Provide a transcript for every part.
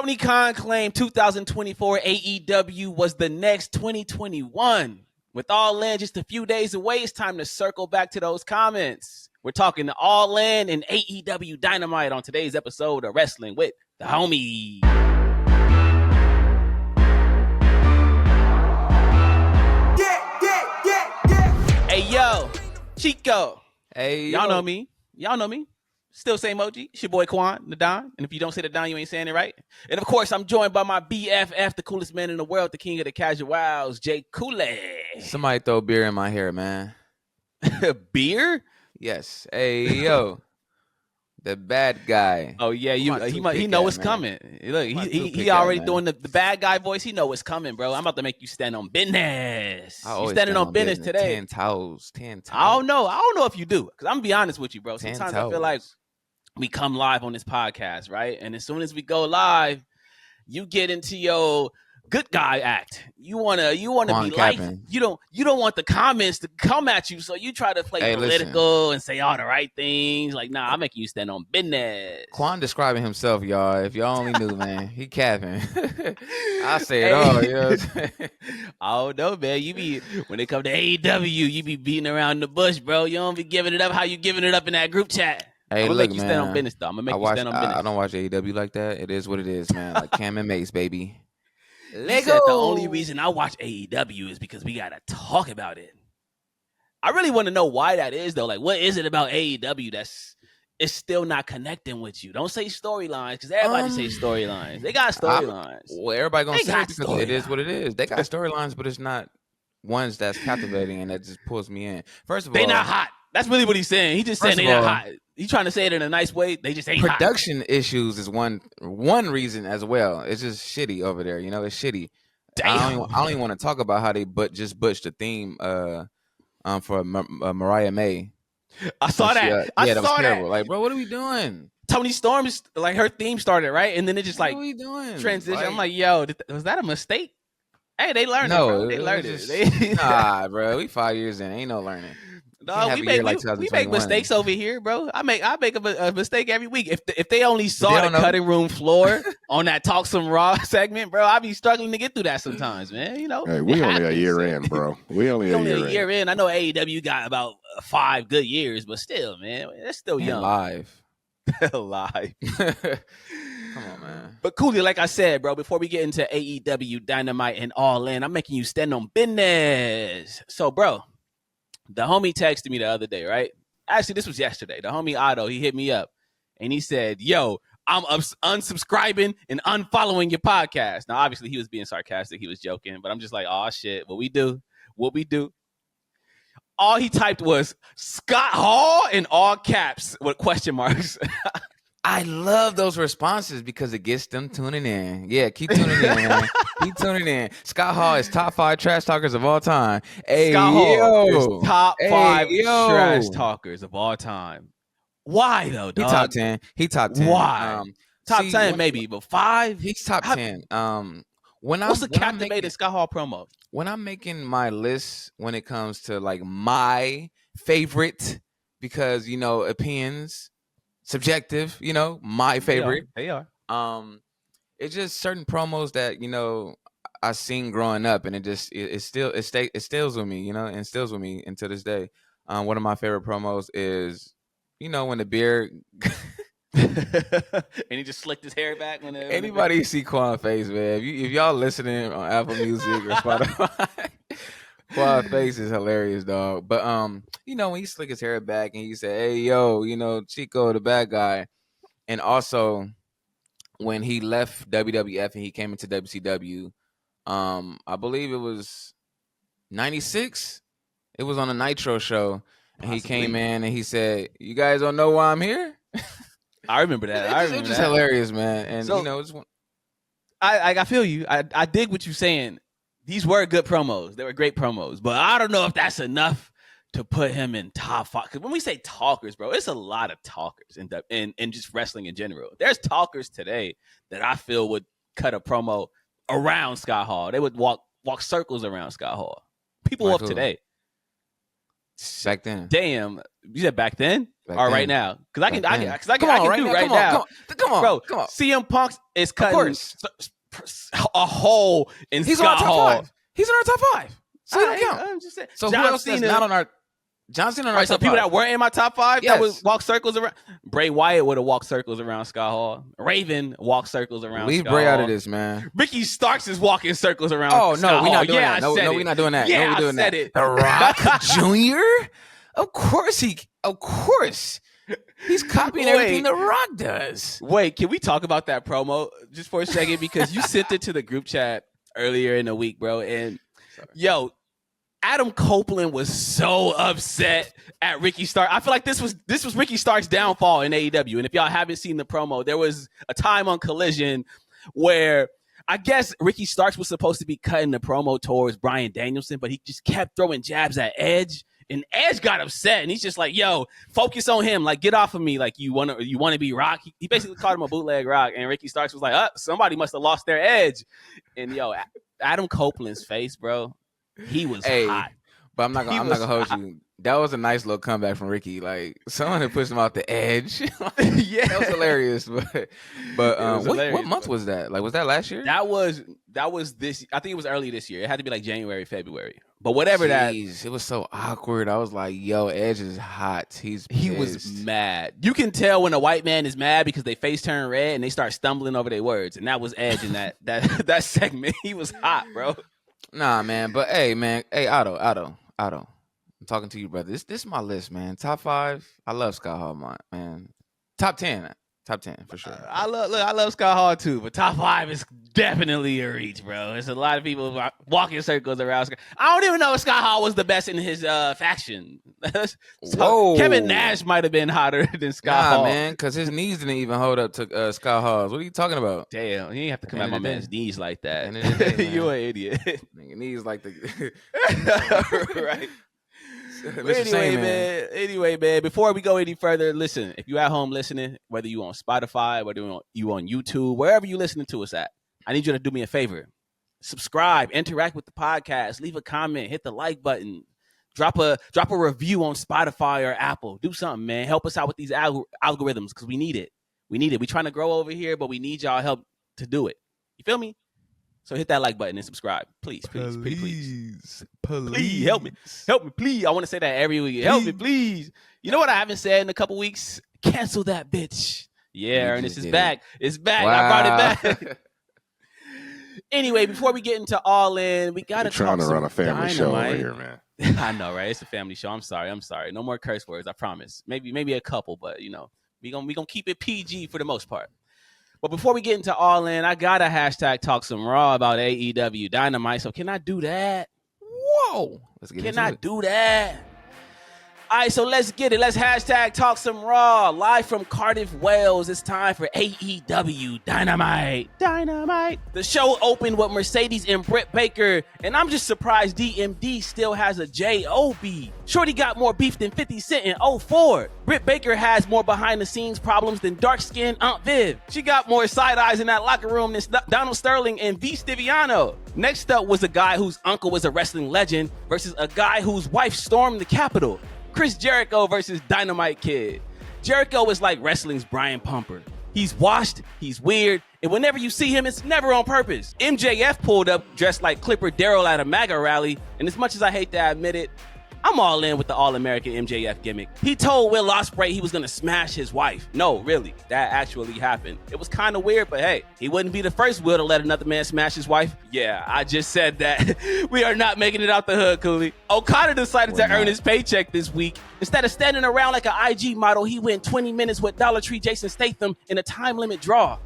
Tony Khan claimed 2024 AEW was the next 2021. With All In just a few days away, it's time to circle back to those comments. We're talking to All In and AEW Dynamite on today's episode of Wrestling with the Homie. Hey, yo, Chico. Hey, y'all know me. Y'all know me. Still same OG. It's your boy Qwan, the Don. And if you don't say the Don, you ain't saying it right. And of course, I'm joined by my BFF, the coolest man in the world, the king of the casuals, Jay Cooley. Somebody throw beer in my hair, man. Beer? Yes. Hey, yo. The bad guy. Oh, yeah. He know what's coming. Look, he already doing the bad guy voice. He know what's coming, bro. I'm about to make you stand on business. You standing on business today. 10 toes. I don't know if you do. Because I'm going to be honest with you, bro. Sometimes I feel like we come live on this podcast, right? And as soon as we go live, you get into your good guy act. You wanna be like, you don't want the comments to come at you, so you try to play political and say all the right things. Like, nah, I'm making you stand on business. Quan describing himself, y'all. If y'all only knew, man, he capping. I say it all, yo. I don't know, man. When it comes to AEW, you be beating around the bush, bro. You don't be giving it up how you giving it up in that group chat. Hey, I'm gonna look, make you man, stand on business, though. I'm gonna make you stand on business. I don't watch AEW like that. It is what it is, man. Like Cam and Mace, baby. He said the only reason I watch AEW is because we gotta talk about it. I really want to know why that is, though. Like, what is it about AEW it's still not connecting with you? Don't say storylines, because everybody say storylines. They got storylines. Well, everybody gonna say it because it is what it is. They got storylines, but it's not ones that's captivating and that just pulls me in. First of all, they not hot. That's really what he's saying. He just saying they not hot. He's trying to say it in a nice way. They just ain't hot. Production issues is one reason as well. It's just shitty over there. You know, it's shitty. Damn. I don't even want to talk about how they just butched the theme for Mariah May. I saw that. That was terrible. Like, bro, what are we doing? Tony Storm's, like, her theme started, right? And then it just, what are we doing? Transition. Like, I'm like, yo, was that a mistake? Hey, they learned it, bro. They learned it. Nah, bro. We 5 years in. Ain't no learning. No, we make mistakes over here, bro. I make a mistake every week. If they only saw the cutting room floor on that Talk Some Raw segment, bro, I'd be struggling to get through that sometimes, man. You know, hey, we only a year in, bro. We only a year in. I know AEW got about 5 good years, but still, man, that's still young. Live. Come on, man. But Cooley, like I said, bro, before we get into AEW Dynamite and All In, I'm making you stand on business. So, bro, the homie texted me the other day, right? Actually, this was yesterday. The homie Otto, he hit me up, and he said, yo, I'm unsubscribing and unfollowing your podcast. Now, obviously, he was being sarcastic. He was joking, but I'm just like, oh, shit, what we do. All he typed was Scott Hall in all caps with question marks. I love those responses because it gets them tuning in. Yeah, keep tuning in, man. Keep tuning in. Scott Hall is top 5 trash talkers of all time. Hey, Scott Hall is top 5 trash talkers of all time. Why, though, dog? He top 10. Why? Top 10 maybe, but 5? He's top 10. What's the captivating Scott Hall promo? When I'm making my list when it comes to, like, my favorite, because, you know, opinions, subjective, you know, my favorite. They are. It's just certain promos that, you know, I seen growing up, and it stays with me, you know, and stills with me until this day. One of my favorite promos is, you know, when the beard and he just slicked his hair back when anybody see Qwan face, man. If y'all listening on Apple Music or Spotify, Qwan face is hilarious, dog. But you know, when he slick his hair back and he said, "Hey, yo, you know, Chico, the bad guy," and also when he left WWF and he came into WCW, I believe it was '96. It was on a Nitro show, and he came in and he said, "You guys don't know why I'm here." I remember that. It's just hilarious, man. And so, you know, I feel you. I dig what you're saying. These were good promos. They were great promos, but I don't know if that's enough to put him in top 5. Because when we say talkers, bro, it's a lot of talkers in just wrestling in general. There's talkers today that I feel would cut a promo around Scott Hall. They would walk circles around Scott Hall. People of today. Back then. Damn. You said back then? Back or then. right now? Because I can do Come right now. Come on. Bro, Come on. CM Punk is cutting a hole in He's Scott in our top Hall. 5. He's in our top 5. So he don't count. I'm just saying. So who else is not on our John Cena on our top 5? So people that weren't in my top 5 Yes. that would walk circles around. Bray Wyatt would have walked circles around Scott Hall. Raven walked circles around Leave Scott Bray Hall. out of this, man. Ricky Starks is walking circles around Oh, Scott no, we're Hall. not doing that. I said No, it. we're not doing that. Yeah, no, we're doing I said that. it. The Rock Jr.? Of course. He's copying everything The Rock does. Wait, can we talk about that promo just for a second? Because you sent it to the group chat earlier in the week, bro. And yo, Adam Copeland was so upset at Ricky Starks. I feel like this was Ricky Starks' downfall in AEW. And if y'all haven't seen the promo, there was a time on Collision where I guess Ricky Starks was supposed to be cutting the promo towards Bryan Danielson, but he just kept throwing jabs at Edge. And Edge got upset, and he's just like, "Yo, focus on him. Like, get off of me. Like, you want to be Rock." He basically called him a bootleg Rock, and Ricky Starks was like, somebody must have lost their edge." And yo, Adam Copeland's face, bro, he was hot. But I'm not gonna hold you. That was a nice little comeback from Ricky. Like someone had pushed him off the edge. Yeah, that was hilarious. But what month was that? Like, was that last year? That was this. I think it was early this year. It had to be like January, February. But whatever it was so awkward. I was like, "Yo, Edge is hot." He was mad. You can tell when a white man is mad because they face turn red and they start stumbling over their words. And that was Edge in that segment. He was hot, bro. Nah, man. But hey, Otto. I'm talking to you, brother. This is my list, man. Top 5. I love Scott Hall, man. Top 10 for sure. I love Scott Hall too, but top 5 is definitely a reach, bro. There's a lot of people walking circles around Scott. I don't even know if Scott Hall was the best in his faction. Whoa. Kevin Nash might have been hotter than Scott Hall, man, because his knees didn't even hold up to Scott Hall's. What are you talking about? Damn, you ain't have to come at my man's knees like that. Day, you an idiot. Nigga, knees like the right. Anyway, man, before we go any further, listen, if you at home listening, whether you on Spotify, whether you on YouTube, wherever you listening to us at, I need you to do me a favor. Subscribe, interact with the podcast, leave a comment, hit the like button, drop a review on Spotify or Apple. Do something, man. Help us out with these algorithms because we need it. We're trying to grow over here, but we need y'all help to do it. You feel me? So hit that like button and subscribe. Please. Please help me, please. I want to say that every week. Help me, please. You know what I haven't said in a couple weeks? Cancel that bitch. Yeah, Ernest is back. It's back. Wow. I brought it back. Anyway, before we get into All In, we got to trying to run a family show over here, man. I know, right? It's a family show. I'm sorry. No more curse words, I promise. Maybe a couple, but you know, we gonna keep it PG for the most part. But before we get into All In, I gotta hashtag talk some raw about AEW Dynamite. So can I do that? Whoa. Can I do that? All right, so let's get it. Let's hashtag talk some raw. Live from Cardiff, Wales. It's time for AEW Dynamite. The show opened with Mercedes and Britt Baker, and I'm just surprised DMD still has a J.O.B. Shorty got more beef than 50 Cent in 04. Britt Baker has more behind-the-scenes problems than dark-skinned Aunt Viv. She got more side-eyes in that locker room than Donald Sterling and V. Stiviano. Next up was a guy whose uncle was a wrestling legend versus a guy whose wife stormed the Capitol. Chris Jericho versus Dynamite Kid. Jericho is like wrestling's Brian Pumper. He's washed, he's weird, and whenever you see him, it's never on purpose. MJF pulled up dressed like Clipper Darrell at a MAGA rally, and as much as I hate to admit it, I'm all in with the All-American MJF gimmick. He told Will Ospreay he was going to smash his wife. No, really, that actually happened. It was kind of weird, but hey, he wouldn't be the first Will to let another man smash his wife. Yeah, I just said that. We are not making it out the hood, Cooley. Okada decided to earn his paycheck this week. Instead of standing around like an IG model, he went 20 minutes with Dollar Tree Jason Statham in a time limit draw.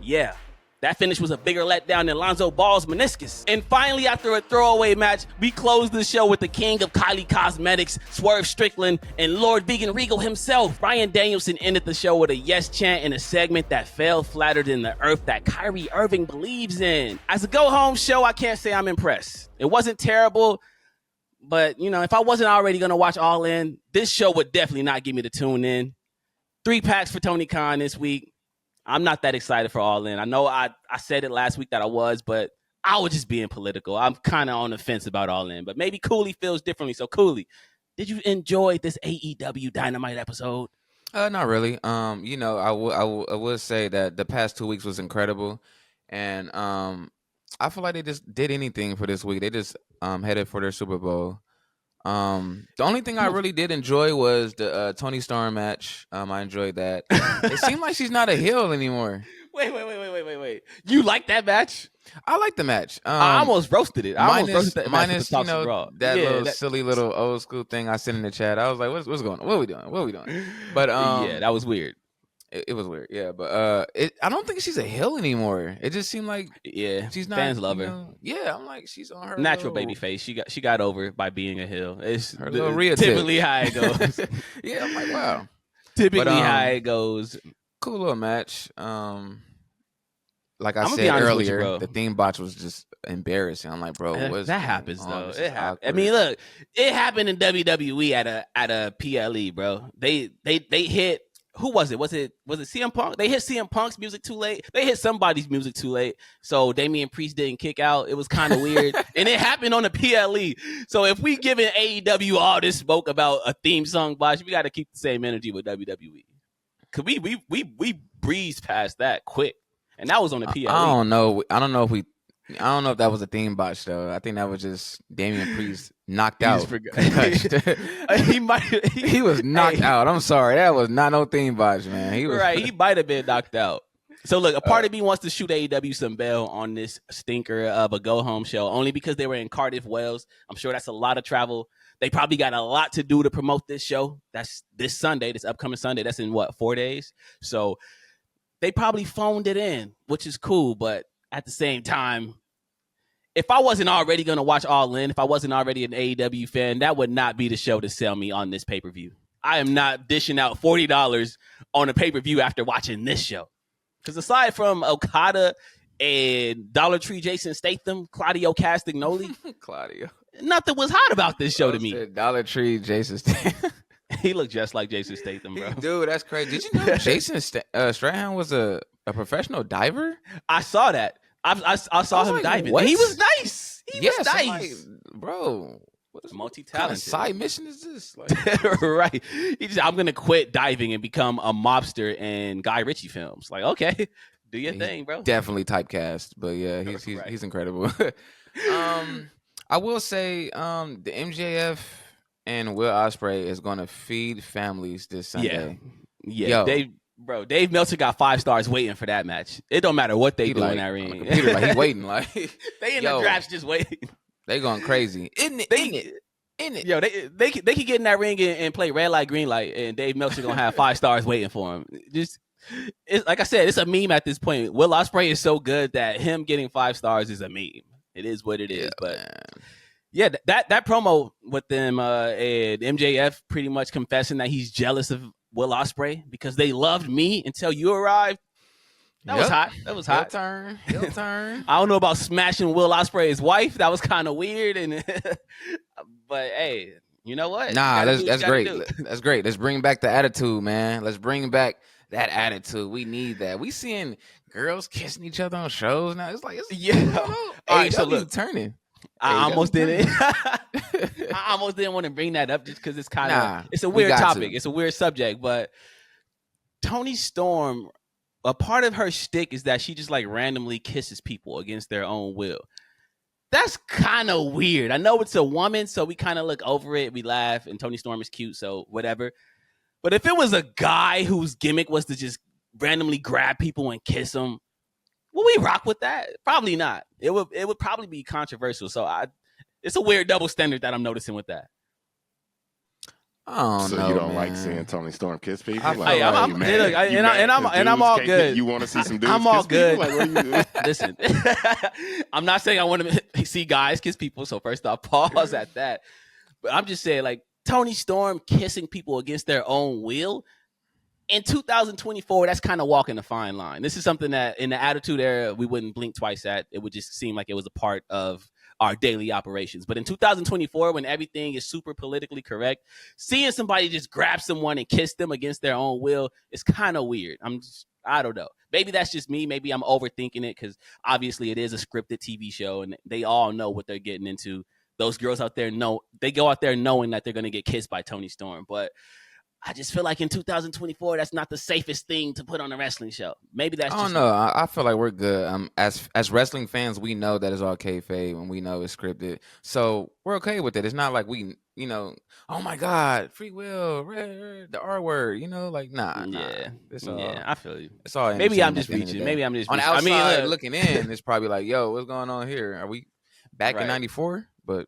Yeah. That finish was a bigger letdown than Lonzo Ball's meniscus. And finally, after a throwaway match, we closed the show with the king of Kylie Cosmetics, Swerve Strickland, and Lord Vegan Regal himself. Bryan Danielson ended the show with a yes chant in a segment that fell flatter than the earth that Kyrie Irving believes in. As a go-home show, I can't say I'm impressed. It wasn't terrible, but, you know, if I wasn't already going to watch All In, this show would definitely not get me to tune in. 3 packs for Tony Khan this week. I'm not that excited for All In. I know I said it last week that I was, but I was just being political. I'm kind of on the fence about All In, but maybe Cooley feels differently. So Cooley, Did you enjoy this AEW Dynamite episode? Not really. I would say that the past 2 weeks was incredible, and I feel like they just did anything for this week. They just headed for their Super Bowl. The only thing I really did enjoy was the Tony Storm match. I enjoyed that. It seemed like she's not a heel anymore. Wait. You like that match? I like the match. I almost roasted it. I almost roasted that match minus with the Raw. that silly little old school thing I sent in the chat. I was like, what's going on? What are we doing? But yeah, that was weird. It was weird. Yeah, but I don't think she's a heel anymore. It just seemed like she's not. Fans love her. Yeah, I'm like she's on her natural little, baby face. She got over by being a heel. It's her little Rhea typically tip. how it goes. Yeah, I'm like wow. Typically how it goes. Cool little match. Like I I'm said earlier, you, the theme botch was just embarrassing. I'm like, bro, what's that happens though? It happens. I awkward. mean, look, it happened in WWE at a PLE, bro. They hit. Who was it? Was it CM Punk? They hit CM Punk's music too late. They hit somebody's music too late. So Damian Priest didn't kick out. It was kind of weird. And it happened on the PLE. So if we giving AEW all this smoke about a theme song botch, we got to keep the same energy with WWE. Cause we breezed past that quick. And that was on the PLE. I don't know if that was a theme botch though. I think that was just Damian Priest knocked out. He was knocked out. I'm sorry, that was not no theme botch, man. He might have been knocked out. So look, a part of me wants to shoot AEW some bail on this stinker of a go home show, only because they were in Cardiff, Wales. I'm sure that's a lot of travel. They probably got a lot to do to promote this show. That's this upcoming Sunday. That's in 4 days. So they probably phoned it in, which is cool. But at the same time, if I wasn't already going to watch All In, if I wasn't already an AEW fan, that would not be the show to sell me on this pay-per-view. I am not dishing out $40 on a pay-per-view after watching this show. Because aside from Okada and Dollar Tree Jason Statham, Claudio Castagnoli, nothing was hot about this show to me. Dollar Tree Jason Statham. He looked just like Jason Statham, bro. Dude, that's crazy. Did you know Jason Strahan was a professional diver? I saw that. I saw him diving. He was nice. He was nice. Like, bro. What multi-talented kind of side mission is this? Like, right. I'm going to quit diving and become a mobster in Guy Ritchie films. Like, okay, do your thing, bro. Definitely typecast, but yeah, he's incredible. I will say the MJF and Will Ospreay is going to feed families this Sunday. Yeah. Dave Meltzer got 5 stars waiting for that match. It don't matter what they do in that ring. He waiting like they in the drafts just waiting. They going crazy. In it. Yo, they could get in that ring and play red light, green light, and Dave Meltzer gonna have 5 stars waiting for him. It's like I said, it's a meme at this point. Will Ospreay is so good that him getting 5 stars is a meme. It is what it is. But man. Yeah, that promo with them and MJF pretty much confessing that he's jealous of Will Ospreay because they loved me until you arrived. That was hot. That was hot. Heel turn. I don't know about smashing Will Ospreay's wife. That was kind of weird. But hey, you know what? Nah, that's great. That's great. Let's bring back the attitude, man. Let's bring back that attitude. We need that. We seeing girls kissing each other on shows now. It's like all right, so look, turning. I almost didn't. I almost didn't want to bring that up just because it's kind of it's a weird topic. It's a weird subject. But Toni Storm, a part of her shtick is that she just like randomly kisses people against their own will. That's kind of weird. I know it's a woman, so we kind of look over it. We laugh, and Toni Storm is cute, so whatever. But if it was a guy whose gimmick was to just randomly grab people and kiss them, will we rock with that? Probably not. It would probably be controversial. So it's a weird double standard that I'm noticing with that. Oh, so you don't like seeing Toni Storm kiss people? I'm all good. You want to see some dudes I'm all kiss good. People? Like, Listen, I'm not saying I want to see guys kiss people. So first off, pause at that. But I'm just saying, like, Toni Storm kissing people against their own will. In 2024, that's kind of walking a fine line. This is something that in the Attitude Era, we wouldn't blink twice at. It would just seem like it was a part of our daily operations. But in 2024, when everything is super politically correct, seeing somebody just grab someone and kiss them against their own will is kind of weird. I don't know. Maybe that's just me. Maybe I'm overthinking it because obviously it is a scripted TV show and they all know what they're getting into. those girls out there they go out there knowing that they're going to get kissed by Toni Storm. But I just feel like in 2024, that's not the safest thing to put on a wrestling show. Maybe that's just. I don't know. I feel like we're good. As wrestling fans, we know that it's all kayfabe and we know it's scripted, so we're okay with it. It's not like we, oh my God, free will, the R word, like nah. It's all, I feel you. It's all. Maybe I'm just reaching. Maybe I'm just on the reaching. outside looking in. It's probably like, yo, what's going on here? Are we back in '94? But.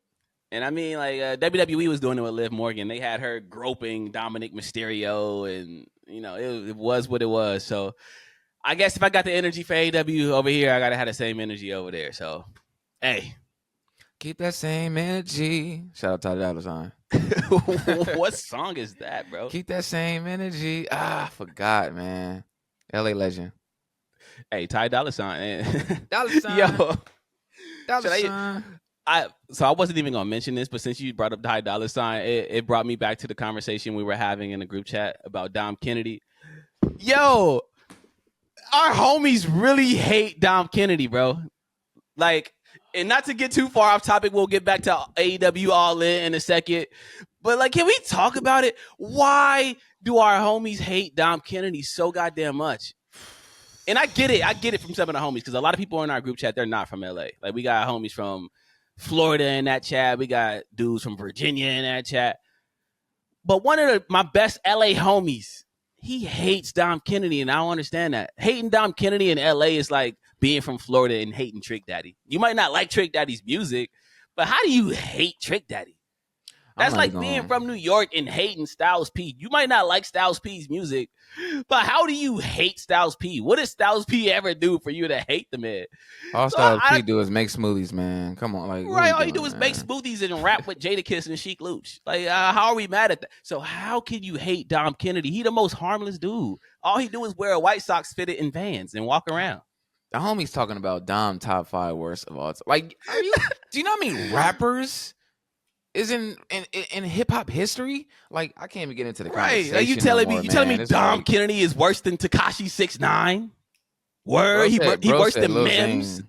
And I mean, like WWE was doing it with Liv Morgan. They had her groping Dominic Mysterio, and it was what it was. So I guess if I got the energy for AEW over here, I gotta have the same energy over there. So, hey, keep that same energy. Shout out to Ty Dolla $ign. What song is that, bro? Keep that same energy. I forgot, man. LA legend. Hey, Ty Dolla $ign. Dolla $ign. Yo, Dolla $ign. So I wasn't even gonna mention this, but since you brought up Ty Dolla $ign, it brought me back to the conversation we were having in the group chat about Dom Kennedy. Yo, our homies really hate Dom Kennedy, bro. Like, and not to get too far off topic, we'll get back to AEW All In a second. But like, can we talk about it? Why do our homies hate Dom Kennedy so goddamn much? And I get it from some of the homies, because a lot of people in our group chat, they're not from LA. Like, we got homies from Florida in that chat. We got dudes from Virginia in that chat. But one of my best LA homies, he hates Dom Kennedy, and I don't understand that. Hating Dom Kennedy in LA is like being from Florida and hating Trick Daddy. You might not like Trick Daddy's music, but how do you hate Trick Daddy? That's like being from New York and hating Styles P. You might not like Styles P's music, but how do you hate Styles P? What does Styles P ever do for you to hate the man? All Styles P do is make smoothies, man. Come on, like right. All you do is make smoothies and rap with Jadakiss and Sheik Luch. Like, how are we mad at that? So how can you hate Dom Kennedy? He the most harmless dude. All he do is wear a White Sox fitted in Vans and walk around. The homie's talking about Dom top 5 worst of all time. Like, do you know how many rappers is in hip hop history? Like, I can't even get into the conversation. Like, you telling me Dom Kennedy is worse than Tekashi 6ix9ine? Word, he worse than Mims.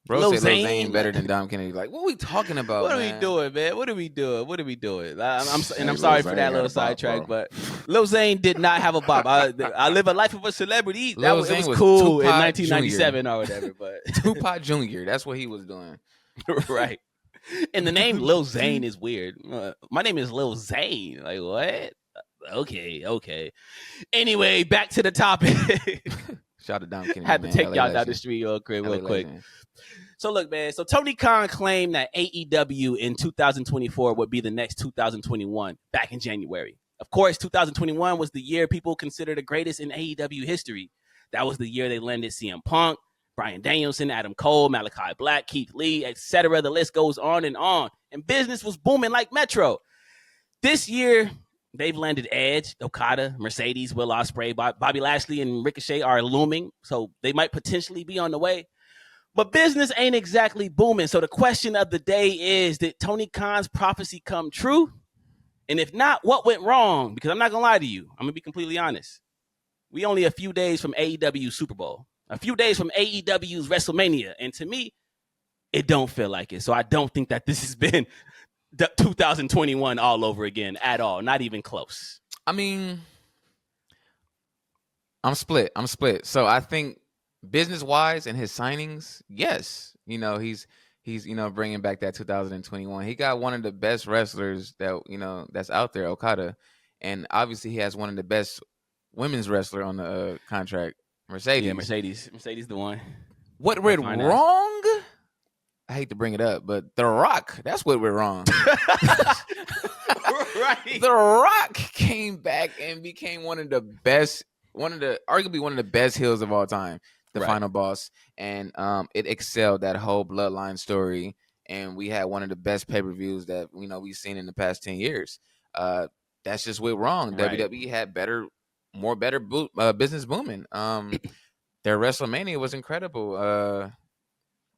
Bro said Lil Zane better than Dom Kennedy. Like, what are we talking about? What are we doing, man? What are we doing? I'm sorry for that little sidetrack, but Lil Zane did not have a bop. I live a life of a celebrity. It was cool in 1997 or whatever. But Tupac Jr. That's what he was doing. Right. And the name Lil Zane is weird. My name is Lil Zane. Like, what? Okay. Anyway, back to the topic. Shout out to Dom Kennedy. Had to take y'all down the street real quick. So look, man. So Tony Khan claimed that AEW in 2024 would be the next 2021 back in January. Of course, 2021 was the year people consider the greatest in AEW history. That was the year they landed CM Punk, Bryan Danielson, Adam Cole, Malachi Black, Keith Lee, etc. The list goes on. And business was booming like Metro. This year, they've landed Edge, Okada, Mercedes, Will Ospreay, Bobby Lashley, and Ricochet are looming. So they might potentially be on the way. But business ain't exactly booming. So the question of the day is, did Tony Khan's prophecy come true? And if not, what went wrong? Because I'm not going to lie to you. I'm going to be completely honest. We only a few days from AEW Super Bowl. A few days from AEW's WrestleMania. And to me, it don't feel like it. So I don't think that this has been 2021 all over again at all. Not even close. I mean, I'm split. So I think business-wise and his signings, yes. He's bringing back that 2021. He got one of the best wrestlers that, that's out there, Okada. And obviously he has one of the best women's wrestler on the contract. Mercedes. Yeah, Mercedes the one. What went wrong? I hate to bring it up, but The Rock, that's what went wrong. Right. The Rock came back and became arguably one of the best heels of all time, the final boss. And it excelled that whole bloodline story. And we had one of the best pay-per-views that we've seen in the past 10 years. That's just went wrong. Right. WWE had better business booming. Their WrestleMania was incredible.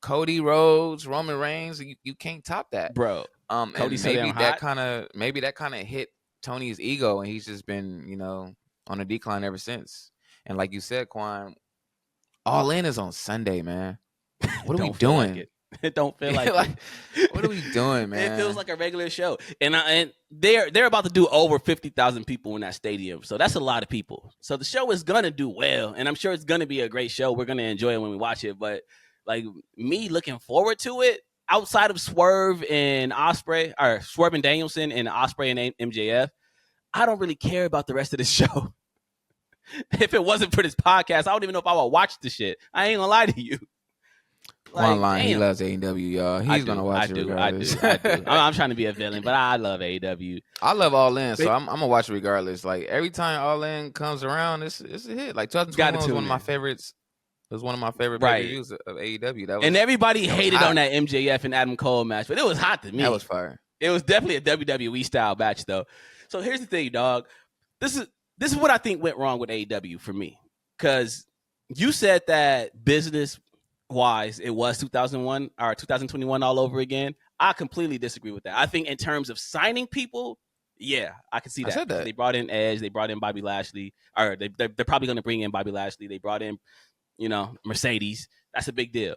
Cody Rhodes, Roman Reigns, you can't top that, bro. Cody, maybe that kind of hit Tony's ego, and he's just been on a decline ever since. And like you said, Qwan, All In is on Sunday, man. What are we doing? It don't feel like, like what are we doing, man? It feels like a regular show, and they're about to do over 50,000 people in that stadium, so that's a lot of people. So the show is gonna do well, and I'm sure it's gonna be a great show. We're gonna enjoy it when we watch it, but like me looking forward to it. Outside of Swerve and Osprey, or Swerve and Danielson and Osprey and MJF, I don't really care about the rest of the show. If it wasn't for this podcast, I don't even know if I would watch the shit. I ain't gonna lie to you. One line, damn. he loves AEW, y'all. He's gonna watch it regardless. I do. I'm trying to be a villain, but I love AEW. I love All In, so I'm gonna watch it regardless. Like every time All In comes around, it's a hit. Like 2021 was one of my favorites. It was one of my favorite pay-per-views of AEW. And everybody hated on that MJF and Adam Cole match, but it was hot to me. That was fire. It was definitely a WWE style match, though. So here's the thing, dog. This is what I think went wrong with AEW for me, because you said that business-wise it was 2001 or 2021 all over again. I completely disagree with that. I think in terms of signing people, yeah, I can see that. I said that. They brought in Edge, they brought in Bobby Lashley, or they're probably going to bring in Bobby Lashley. They brought in, Mercedes. That's a big deal.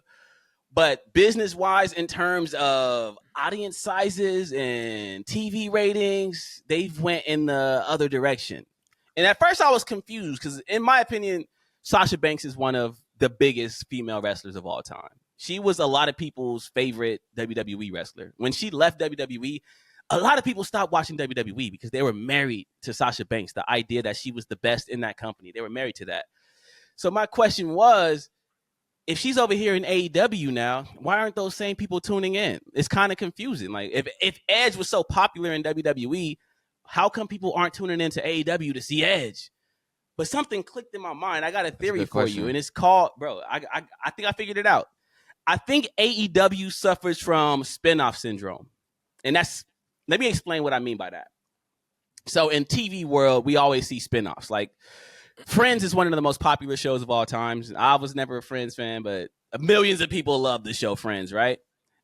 But business-wise, in terms of audience sizes and TV ratings, they've went in the other direction. And at first I was confused because, in my opinion, Sasha Banks is one of the biggest female wrestlers of all time. She was a lot of people's favorite WWE wrestler. When she left WWE, a lot of people stopped watching WWE because they were married to Sasha Banks, the idea that she was the best in that company. They were married to that. So my question was, if she's over here in AEW now, why aren't those same people tuning in? It's kind of confusing. Like if Edge was so popular in WWE, how come people aren't tuning into AEW to see Edge? But something clicked in my mind. I got a theory for you, and it's called, bro, I think I figured it out. I think AEW suffers from spinoff syndrome. And let me explain what I mean by that. So in TV world, we always see spinoffs. Like Friends is one of the most popular shows of all time. I was never a Friends fan, but millions of people love the show Friends, right?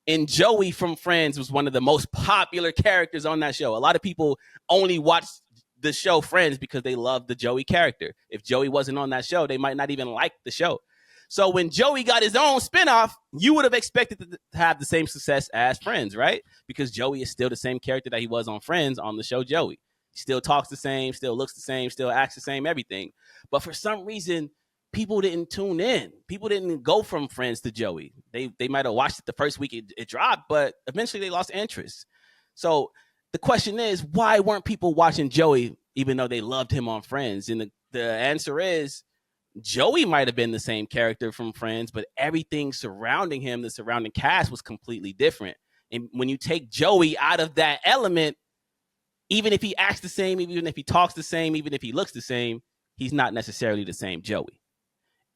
And Joey from Friends was one of the most popular characters on that show. A lot of people only watch the show Friends because they love the Joey character. If Joey wasn't on that show, they might not even like the show. So when Joey got his own spinoff, you would have expected to have the same success as Friends, right? Because Joey is still the same character that he was on Friends on the show Joey. He still talks the same, still looks the same, still acts the same, everything. But for some reason, people didn't tune in. People didn't go from Friends to Joey. They might have watched it the first week it dropped, but eventually they lost interest. So the question is, why weren't people watching Joey even though they loved him on Friends? And the answer is, Joey might have been the same character from Friends, but everything surrounding him, the surrounding cast, was completely different. And when you take Joey out of that element, even if he acts the same, even if he talks the same, even if he looks the same, he's not necessarily the same Joey.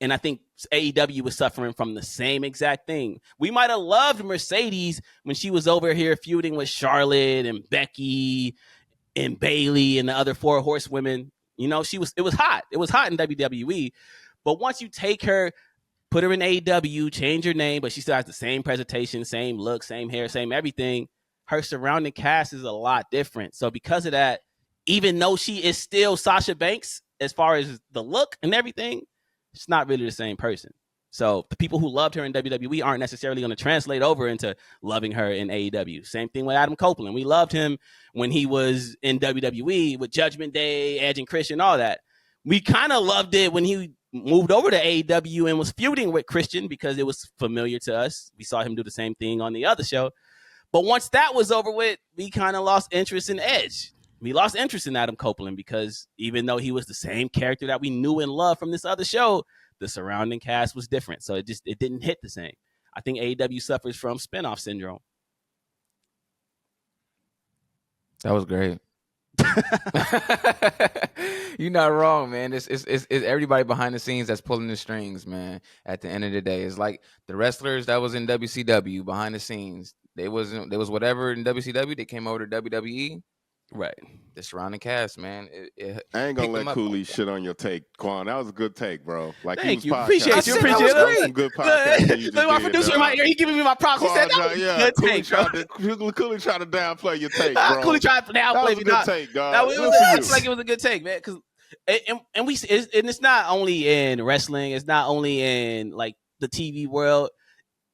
And I think AEW was suffering from the same exact thing. We might have loved Mercedes when she was over here feuding with Charlotte and Becky and Bayley and the other four horsewomen. It was hot. It was hot in WWE. But once you take her, put her in AEW, change her name, but she still has the same presentation, same look, same hair, same everything, her surrounding cast is a lot different. So because of that, even though she is still Sasha Banks as far as the look and everything, it's not really the same person. So the people who loved her in WWE aren't necessarily going to translate over into loving her in AEW. Same thing with Adam Copeland. We loved him when he was in WWE with Judgment Day, Edge and Christian, all that. We kind of loved it when he moved over to AEW and was feuding with Christian because it was familiar to us. We saw him do the same thing on the other show. But once that was over with, we kind of lost interest in Edge. We lost interest in Adam Copeland because even though he was the same character that we knew and loved from this other show, the surrounding cast was different. So it didn't hit the same. I think AEW suffers from spinoff syndrome. That was great. You're not wrong, man. It's everybody behind the scenes that's pulling the strings, man. At the end of the day, it's like the wrestlers that was in WCW behind the scenes. There was whatever in WCW. They came over to WWE. Right. The surrounding cast, man. I ain't gonna let Cooley shit on your take, Qwan. That was a good take, bro. Like, thank you. Appreciate you. Appreciate it. Some good podcast. My producer in my ear, he giving me my props. He said that was a good take, bro. Cooley tried to downplay your take, bro. Cooley tried to downplay me. That was a good take, dog. I feel like it was a good take, man. Because it's not only in wrestling. It's not only in like the TV world.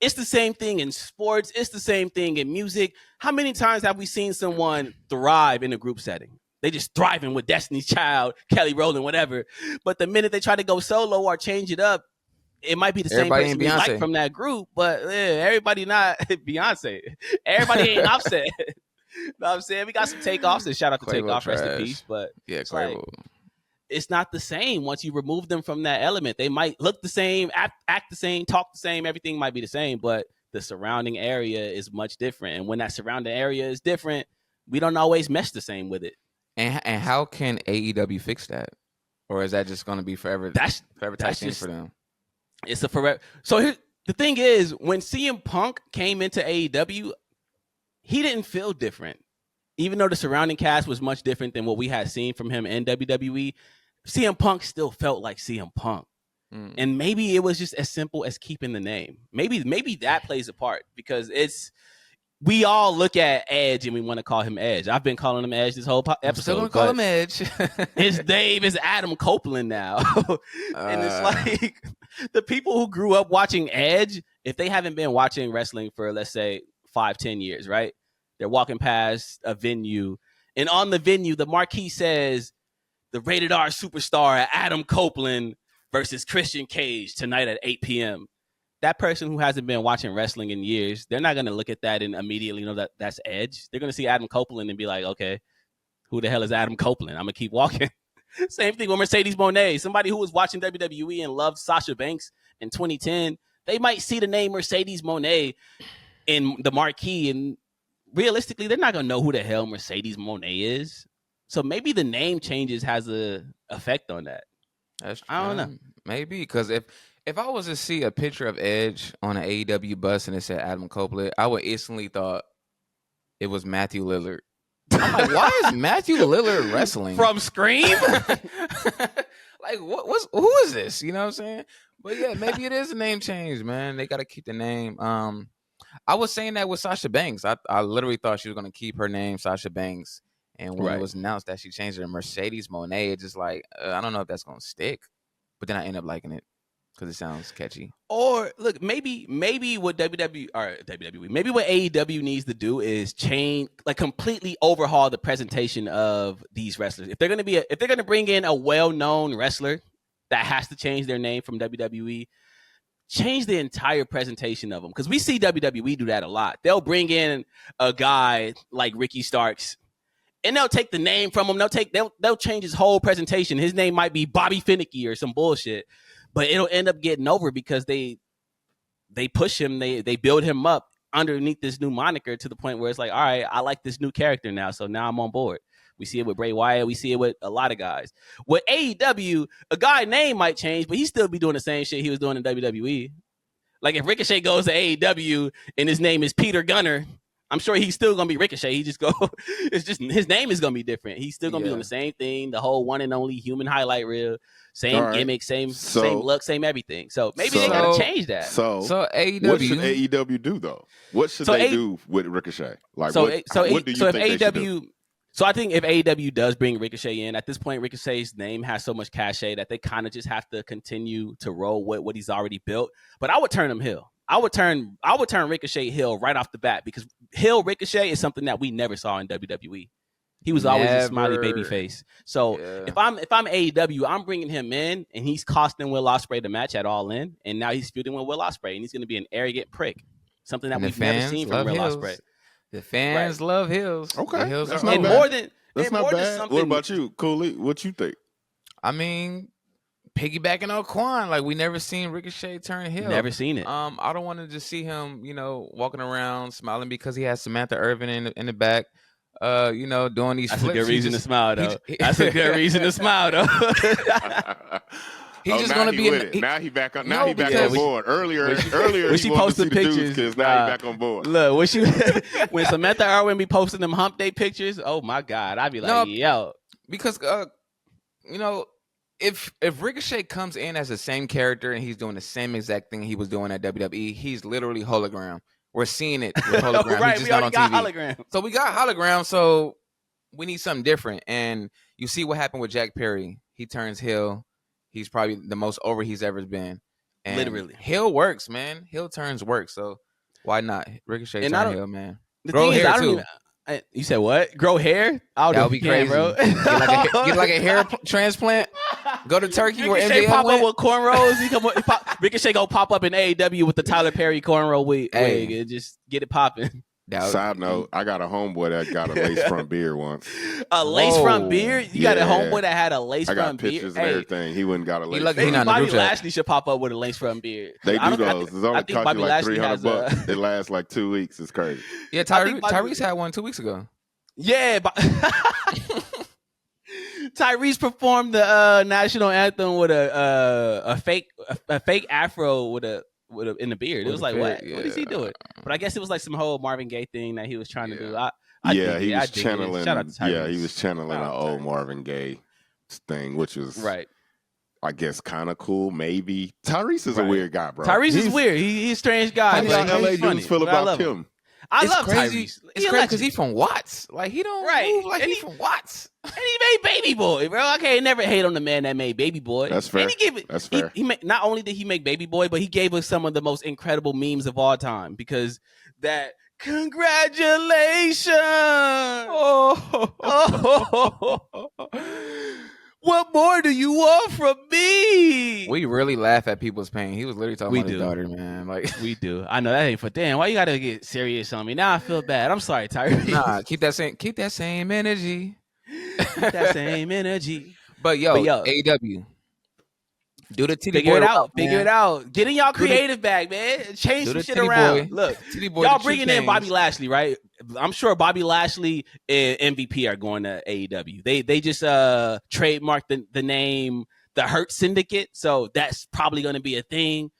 It's the same thing in sports. It's the same thing in music. How many times have we seen someone thrive in a group setting? They just thriving with Destiny's Child, Kelly Rowland, whatever. But the minute they try to go solo or change it up, it might be the same person we like from that group, but everybody not Beyonce. Everybody ain't Offset. You know what I'm saying? We got some takeoffs, and shout out to Takeoff, rest in peace. But yeah, it's not the same once you remove them from that element. They might look the same, act the same, talk the same. Everything might be the same, but the surrounding area is much different. And when that surrounding area is different, we don't always mesh the same with it. And how can AEW fix that? Or is that just going to be forever? That's just for them. It's a forever. So here, the thing is, when CM Punk came into AEW, he didn't feel different. Even though the surrounding cast was much different than what we had seen from him in WWE, CM Punk still felt like CM Punk. And maybe it was just as simple as keeping the name. Maybe that plays a part, because we all look at Edge and we want to call him Edge. I've been calling him Edge this whole episode. I'm still gonna call him Edge. His name is Adam Copeland now. And it's like the people who grew up watching Edge, if they haven't been watching wrestling for, let's say, 5-10 years, right? They're walking past a venue, and on the venue, the marquee says, the rated R superstar Adam Copeland versus Christian Cage tonight at 8 p.m. That person who hasn't been watching wrestling in years, they're not going to look at that and immediately know that that's Edge. They're going to see Adam Copeland and be like, okay, who the hell is Adam Copeland? I'm going to keep walking. Same thing with Mercedes Moné. Somebody who was watching WWE and loved Sasha Banks in 2010, they might see the name Mercedes Moné in the marquee, and realistically, they're not going to know who the hell Mercedes Moné is. So maybe the name changes has an effect on that. That's true. I don't know. Maybe, because if I was to see a picture of Edge on an AEW bus and it said Adam Copeland, I would instantly thought it was Matthew Lillard. I'm like, why is Matthew Lillard wrestling? From Scream? Like, who is this? You know what I'm saying? But yeah, maybe it is a name change, man. They got to keep the name. I was saying that with Sasha Banks. I literally thought she was going to keep her name, Sasha Banks. And when it was announced that she changed it to Mercedes Moné, it's just like, I don't know if that's going to stick. But then I end up liking it because it sounds catchy. Or look, maybe what WWE, maybe what AEW needs to do is change, like completely overhaul the presentation of these wrestlers. If they're going to bring in a well-known wrestler that has to change their name from WWE, change the entire presentation of them. Because we see WWE do that a lot. They'll bring in a guy like Ricky Starks, and they'll take the name from him. They'll change his whole presentation. His name might be Bobby Finicky or some bullshit, but it'll end up getting over because they push him. They build him up underneath this new moniker to the point where it's like, all right, I like this new character now, so now I'm on board. We see it with Bray Wyatt. We see it with a lot of guys. With AEW, a guy's name might change, but he still be doing the same shit he was doing in WWE. Like if Ricochet goes to AEW and his name is Peter Gunner, I'm sure he's still gonna be Ricochet. It's just his name is gonna be different. He's still gonna be doing the same thing, the whole one and only human highlight reel, same gimmick, same look, same everything. So maybe they gotta change that. So AEW, what should AEW do though? What should they do with Ricochet? Like what do you think they should do? So I think if AEW does bring Ricochet in, at this point, Ricochet's name has so much cachet that they kind of just have to continue to roll with what he's already built. But I would turn him heel. I would turn Ricochet heel right off the bat, because heel Ricochet is something that we never saw in WWE. He was always a smiley baby face. So if I'm AEW, I'm bringing him in, and he's costing Will Ospreay the match at All In, and now he's feuding with Will Ospreay, and he's going to be an arrogant prick, something that we've never seen from Will Ospreay. The fans love heels. Okay, the heels that's are not bad. That's not bad. What about you, Cooley? What you think? I mean, piggybacking on Qwan, like we never seen Ricochet turn heel. Never seen it. I don't want to just see him, walking around smiling because he has Samantha Irvin in the back. Doing these. That's flips. a good reason to smile, though. That's a good reason to smile, though. He's just gonna be now he back on. Now he back on board. Earlier when she posted pictures, because now he back on board. Look, when Samantha Irwin be posting them hump day pictures, oh my God, I'd be like, yo, because if Ricochet comes in as the same character and he's doing the same exact thing he was doing at WWE, he's literally hologram. We're seeing it with hologram. Right, he's just we not already on got TV. hologram. So we got hologram. So we need something different. And you see what happened with Jack Perry. He turns heel. He's probably the most over he's ever been. And literally. heel works, man. Heel turns work. So why not? Ricochet turn heel, man. The Grow thing hair is, I don't too. even. You said what? Grow hair? That would be crazy, bro. Get like a hair transplant. Go to Turkey where Ricochet MJF pop went. up with cornrows. Ricochet go pop up in AEW with the Tyler Perry cornrow wig and just get it popping. Side note, I got a homeboy that got a lace front beard once. A lace front beard? You got a homeboy that had a lace front beard? I got pictures and everything. He wouldn't got a lace front beard. beard. Bobby Lashley should pop up with a lace front beard. They do those. It's only cost you like $300. It lasts like 2 weeks. It's crazy. Yeah, Tyrese had one 2 weeks ago. Yeah, Tyrese performed the national anthem with a fake afro with a in the beard. It was like, what? Yeah. What is he doing? But I guess it was like some whole Marvin Gaye thing that he was trying to do. He was channeling. Shout out to Tyrese. Yeah, he was channeling an old Marvin Gaye thing, which was right. I guess kind of cool, maybe. Tyrese is a weird guy, bro. Tyrese is weird. He's a strange guy. How do LA dudes feel about him? I love Tyrese. It's crazy because he's from Watts. Like he don't move like he's from Watts. And he made Baby Boy, bro. I can't never hate on the man that made Baby Boy. That's fair. That's fair. Not only did he make Baby Boy, but he gave us some of the most incredible memes of all time because that congratulations. What more do you want from me? We really laugh at people's pain. He was literally talking about his daughter, man. Like we do. I know that ain't for damn. Why you gotta get serious on me? Now I feel bad. I'm sorry, Tyrese. Nah, keep that same energy. Keep that same energy. But yo, AEW. Do the titty boy. Figure it out. Get in y'all creative bag, man. Change some shit around. Look, y'all bringing in Bobby Lashley, right? I'm sure Bobby Lashley and MVP are going to AEW. They just trademarked the name the Hurt Syndicate, so that's probably going to be a thing.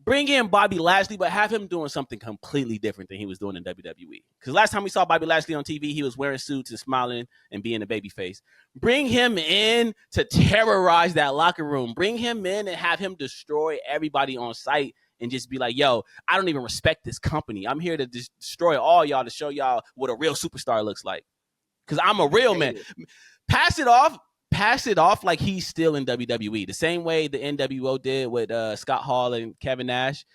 Bring in Bobby Lashley, but have him doing something completely different than he was doing in WWE. Because last time we saw Bobby Lashley on TV, he was wearing suits and smiling and being a babyface. Bring him in to terrorize that locker room. Bring him in and have him destroy everybody on site and just be like, yo, I don't even respect this company. I'm here to destroy all y'all to show y'all what a real superstar looks like. Because I'm a real man. Pass it off like he's still in WWE. The same way the NWO did with Scott Hall and Kevin Nash.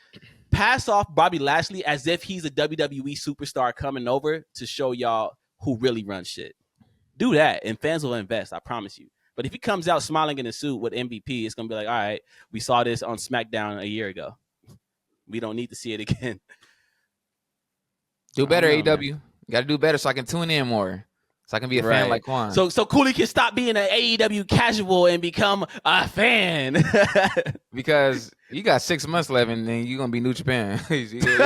Pass off Bobby Lashley as if he's a WWE superstar coming over to show y'all who really runs shit. Do that, and fans will invest, I promise you. But if he comes out smiling in a suit with MVP, it's going to be like, all right, we saw this on SmackDown a year ago. We don't need to see it again. Do better, AEW. You got to do better so I can tune in more. So I can be a fan like Qwan. So Cooley can stop being an AEW casual and become a fan. Because you got 6 months left and then you're going to be New Japan. I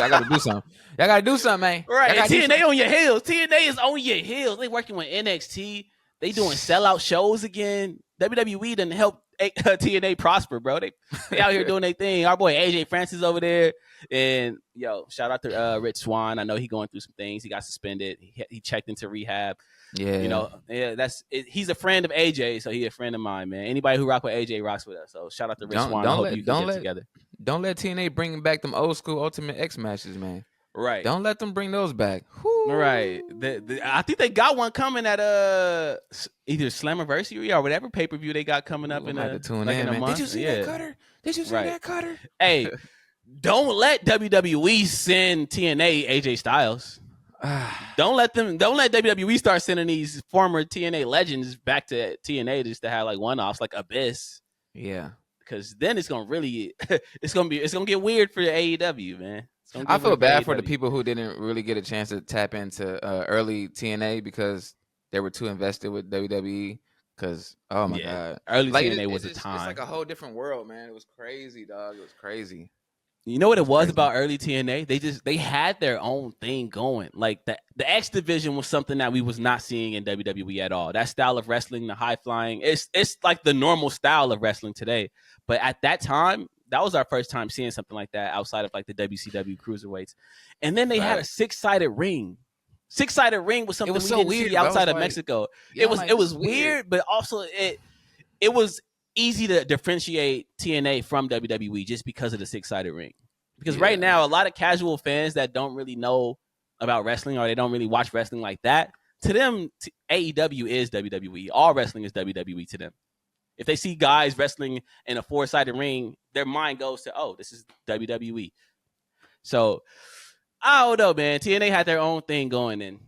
got to do something. Y'all got to do something, man. Right. TNA on your heels. TNA is on your heels. They working with NXT. They doing sellout shows again. WWE done help TNA prosper, bro. They out here doing their thing. Our boy AJ Francis over there. And, shout out to Rich Swann. I know he going through some things. He got suspended. He checked into rehab. Yeah. That's it. He's a friend of AJ, so he a friend of mine, man. Anybody who rock with AJ rocks with us. So shout out to Rich Swann. I hope you can get together. Don't let TNA bring back them old school Ultimate X matches, man. Right. Don't let them bring those back. Woo. Right. I think they got one coming at either Slammiversary or whatever pay-per-view they got coming up in a month. Did you see that, Cutter? Did you see that, Cutter? Hey, don't let WWE send TNA AJ Styles. Don't let WWE start sending these former TNA legends back to TNA just to have like one-offs like Abyss. Yeah. Because then it's gonna get weird for the AEW, man. I feel bad for the people who didn't really get a chance to tap into early TNA because they were too invested with WWE. Because oh my god, early TNA was a time. It's like a whole different world, man. It was crazy, dog. It was crazy. You know what it was about early TNA? They had their own thing going. Like the X division was something that we was not seeing in WWE at all. That style of wrestling, the high flying, it's like the normal style of wrestling today. But at that time, that was our first time seeing something like that outside of like the WCW cruiserweights. And then they had a six-sided ring. Six-sided ring was something we didn't see outside of Mexico. It was weird, but also it was easy to differentiate TNA from WWE just because of the six-sided ring. Because right now, a lot of casual fans that don't really know about wrestling or they don't really watch wrestling like that, to them, AEW is WWE. All wrestling is WWE to them. If they see guys wrestling in a 4-sided ring, their mind goes to, oh, this is WWE. So I don't know, man. TNA had their own thing going, and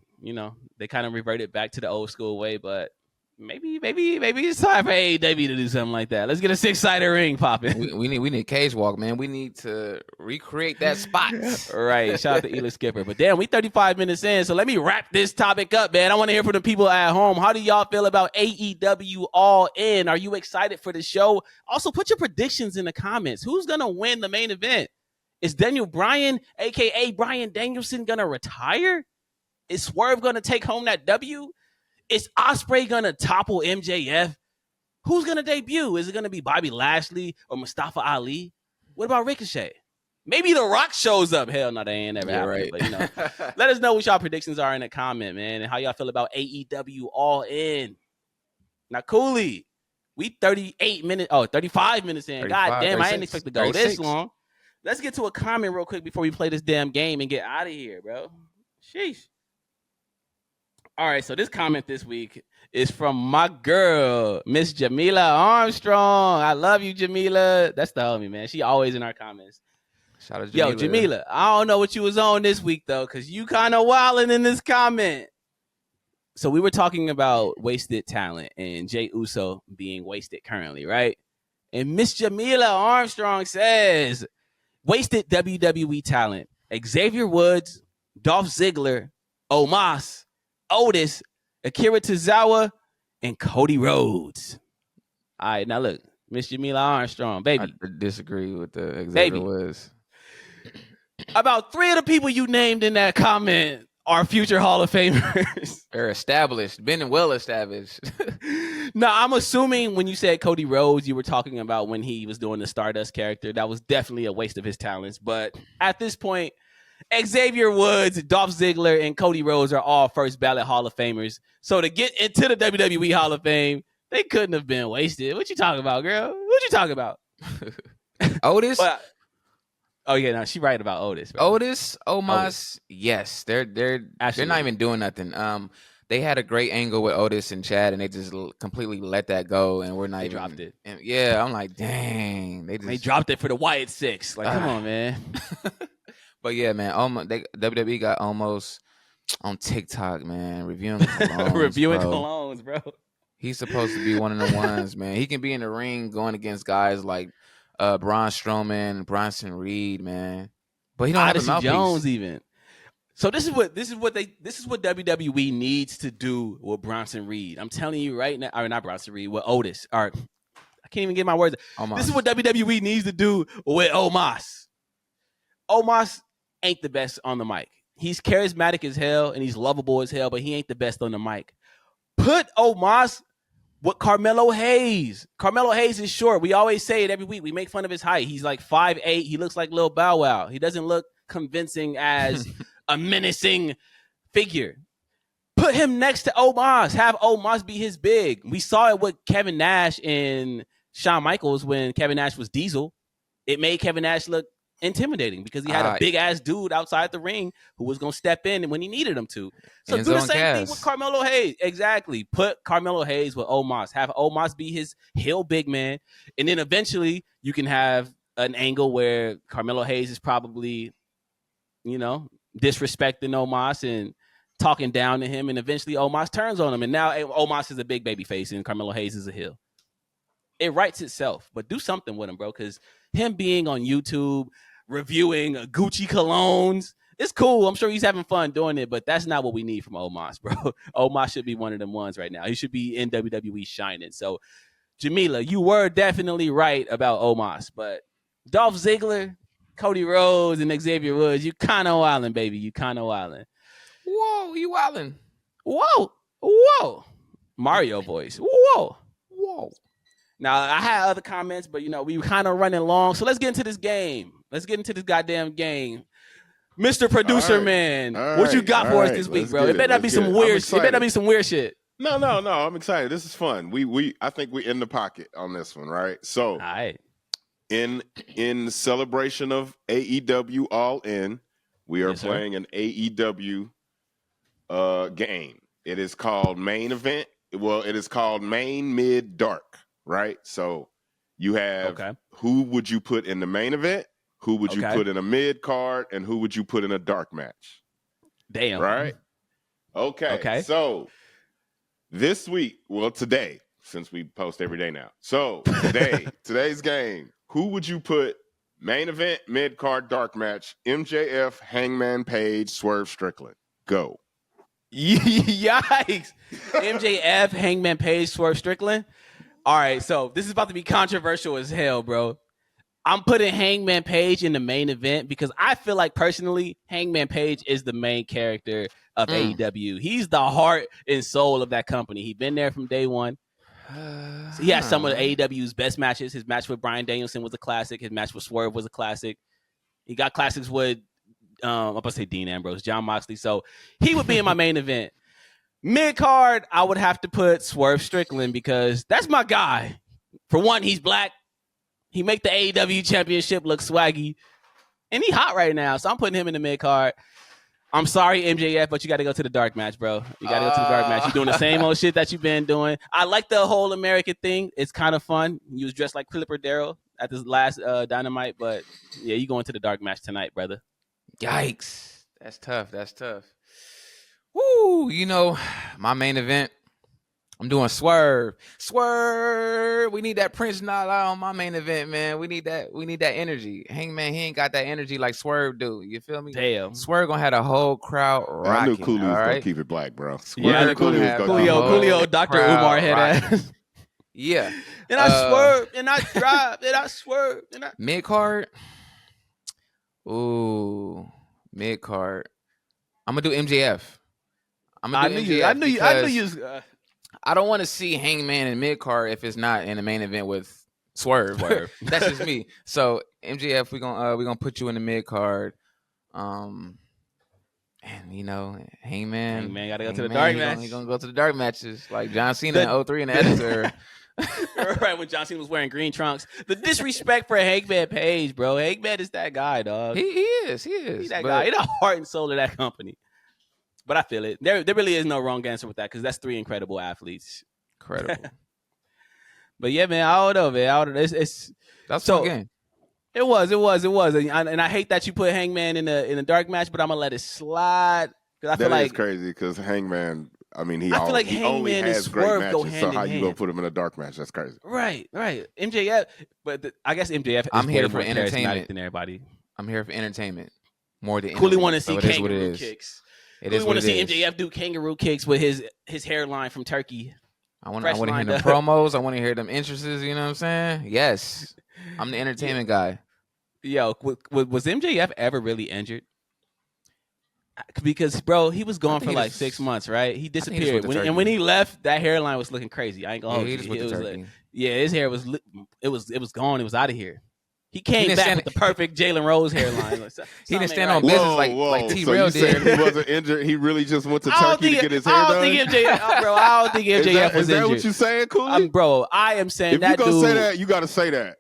they kind of reverted back to the old school way. But maybe it's time for AEW to do something like that. Let's get a 6-sided ring popping. We need cage walk, man. We need to recreate that spot. Right. Shout out to Ela Skipper. But damn, we 35 minutes in, so let me wrap this topic up, man. I want to hear from the people at home. How do y'all feel about AEW All In? Are you excited for the show? Also, put your predictions in the comments. Who's gonna win the main event? Is Daniel Bryan, aka Bryan Danielson, gonna retire? Is Swerve gonna take home that W? Is Ospreay gonna topple MJF? Who's gonna debut? Is it gonna be Bobby Lashley or Mustafa Ali? What about Ricochet? Maybe The Rock shows up. Hell no, they ain't never happened. Right. But let us know what y'all predictions are in the comment, man, and how y'all feel about AEW All In. Now, Cooley, we 35 minutes in. God damn, 36, I didn't expect to go 36. This long. Let's get to a comment real quick before we play this damn game and get out of here, bro. Sheesh. All right, so this comment this week is from my girl, Miss Jamila Armstrong. I love you, Jamila. That's the homie, man. She always in our comments. Shout out to Jamila. Yo, Jamila, I don't know what you was on this week, though, because you kind of wilding in this comment. So we were talking about wasted talent and Jey Uso being wasted currently, right? And Miss Jamila Armstrong says, wasted WWE talent. Xavier Woods, Dolph Ziggler, Omos, Otis, Akira Tozawa, and Cody Rhodes. All right, now look, Miss Jamila Armstrong, baby. I disagree with the Xavier Woods. About 3 of the people you named in that comment are future Hall of Famers. They're established, been well established. No, I'm assuming when you said Cody Rhodes, you were talking about when he was doing the Stardust character. That was definitely a waste of his talents. But at this point, Xavier Woods, Dolph Ziggler, and Cody Rhodes are all first ballot Hall of Famers. So to get into the WWE Hall of Fame, they couldn't have been wasted. What you talking about, girl? What you talking about? Otis? Oh yeah, no, she right about Otis. Bro. Otis, Omos, yes, they're not even doing nothing. They had a great angle with Otis and Chad, and they just completely let that go, and we're not they even dropped it. And yeah, I'm like, dang, they dropped it for the Wyatt Six. Like, come on, man. But yeah, man, WWE got almost on TikTok, man, reviewing colognes, bro. He's supposed to be one of the ones, man. He can be in the ring going against guys like Braun Strowman, Bronson Reed, man. But he don't have a mouthpiece. Jones even. So this is what WWE needs to do with Bronson Reed. I'm telling you right now, or not Bronson Reed, with Otis. Or I can't even get my words. Omos. This is what WWE needs to do with Omos. Omos ain't the best on the mic. He's charismatic as hell and he's lovable as hell, but he ain't the best on the mic. Put Omos with Carmelo Hayes. Carmelo Hayes is short. We always say it every week. We make fun of his height. He's like 5'8". He looks like Lil Bow Wow. He doesn't look convincing as a menacing figure. Put him next to Omos. Have Omos be his big. We saw it with Kevin Nash and Shawn Michaels when Kevin Nash was Diesel. It made Kevin Nash look intimidating because he had a big ass dude outside the ring who was gonna step in when he needed him to. So do the same thing with Carmelo Hayes. Exactly. Put Carmelo Hayes with Omos. Have Omos be his heel big man, and then eventually you can have an angle where Carmelo Hayes is probably, disrespecting Omos and talking down to him, and eventually Omos turns on him, and now Omos is a big baby face and Carmelo Hayes is a heel. It writes itself, but do something with him, bro, because him being on YouTube reviewing Gucci colognes, it's cool. I'm sure he's having fun doing it, but that's not what we need from Omos, bro. Omos should be one of them ones right now. He should be in WWE shining. So, Jamila, you were definitely right about Omos, but Dolph Ziggler, Cody Rhodes, and Xavier Woods, you kind of wildin', baby. You kind of wildin'. Whoa, you wildin'. Whoa. Mario voice. Whoa. Now, I had other comments, but, we were kind of running long. So let's get into this game. Let's get into this goddamn game. Mr. Producer Man, what you got for us this week, bro? It better not be some weird shit. It better not be some weird shit. No. I'm excited. This is fun. I think we're in the pocket on this one, right? So, all right. In celebration of AEW All In, we are playing an AEW game. It is called Main Event. Well, it is called Main Mid Dark. right? So you have who would you put in the main event? Who would you put in a mid card? And who would you put in a dark match? Damn. Right? Okay. So this week, well, today, since we post every day now. So today's game, who would you put main event, mid card, dark match? MJF, Hangman Page, Swerve Strickland. Go. Yikes. MJF, Hangman Page, Swerve Strickland. All right, so this is about to be controversial as hell, bro. I'm putting Hangman Page in the main event because I feel like personally, Hangman Page is the main character of AEW. He's the heart and soul of that company. He's been there from day one. So he has some of AEW's best matches. His match with Bryan Danielson was a classic. His match with Swerve was a classic. He got classics with, I'm about to say Dean Ambrose, Jon Moxley. So he would be in my main event. Mid card, I would have to put Swerve Strickland because that's my guy. For one, he's black. He make the AEW championship look swaggy. And he hot right now. So I'm putting him in the mid card. I'm sorry, MJF, but you got to go to the dark match, bro. You got to go to the dark match. You're doing the same old shit that you've been doing. I like the whole American thing. It's kind of fun. You was dressed like Clipper Darrell at this last Dynamite. But, yeah, you going to the dark match tonight, brother. Yikes. That's tough. Woo, my main event, I'm doing Swerve. We need that Prince Nala on my main event, man. We need that energy. Hangman, he ain't got that energy like Swerve do. You feel me? Damn. Swerve gonna have the whole crowd rocking. I knew Cooley was gonna keep it black, bro. Coolio, Dr. Umar head ass. Yeah. And I swerve, and I drive, and I swerve, and I mid card. Ooh, mid card. I'm gonna do MJF. I knew you. I don't want to see Hangman in mid card if it's not in the main event with Swerve. That's just me. So MJF, we're gonna put you in the mid card. And Hangman gotta go to the dark match. He's gonna go to the dark matches like John Cena in 03 in the editor. Right, when John Cena was wearing green trunks. The disrespect for Hangman Page, bro. Hangman is that guy, dog. He is. He's that guy. He's the heart and soul of that company. But I feel it. There really is no wrong answer with that because that's three incredible athletes. Incredible. But yeah, man, I don't know, man. That's so game. It was, and I hate that you put Hangman in the dark match, but I'm gonna let it slide because I feel like it's crazy because Hangman. I mean, he only Hangman has and great Swerve matches. go hand So in how you hand. gonna put him in a dark match? That's crazy. Right. MJF, but I guess MJF. I'm is here way for more entertainment than everybody. I'm here for entertainment more than Cooley want to see so kangaroo kicks. It is what it is. We want to see MJF do kangaroo kicks with his hairline from Turkey. I want to hear them promos. I want to hear them entrances. You know what I'm saying? Yes, I'm the entertainment guy. Yo, was MJF ever really injured? Because, bro, he was gone for like 6 months, right? He disappeared. When he left, that hairline was looking crazy. I ain't gonna hold you. His hair was gone. It was out of here. He came back with the perfect Jalen Rose hairline. He didn't stand on business like T-Rail did. He wasn't injured. He really just went to Turkey to get his hair done. I don't think MJF was injured. Is that what you saying, Cooley? Bro, I am saying that dude. If you gonna say that, you gotta say that.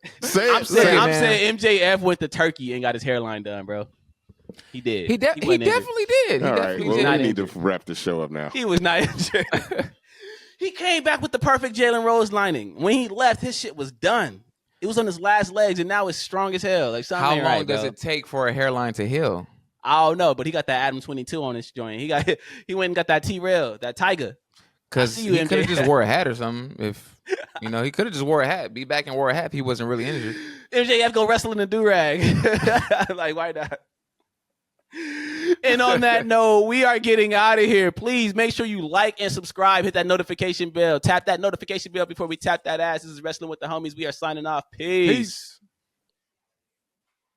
I'm saying MJF went to Turkey and got his hairline done, bro. He did. He definitely did. All right, we need to wrap the show up now. He was not injured. He came back with the perfect Jalen Rose lining. When he left, his shit was done. It was on his last legs, and now it's strong as hell. Like how long does it take for a hairline to heal? I don't know, but he got that Adam 22 on his joint. He went and got that T-Rail, that Tiger. Because he could have just wore a hat or something. If he could have just wore a hat, be back and wore a hat if he wasn't really injured. MJF go wrestle in a do-rag. Like, why not? And on that note, we are getting out of here. Please make sure you like and subscribe. Hit that notification bell. Tap that notification bell before we tap that ass. This is Wrestling with the Homies. We are signing off. Peace.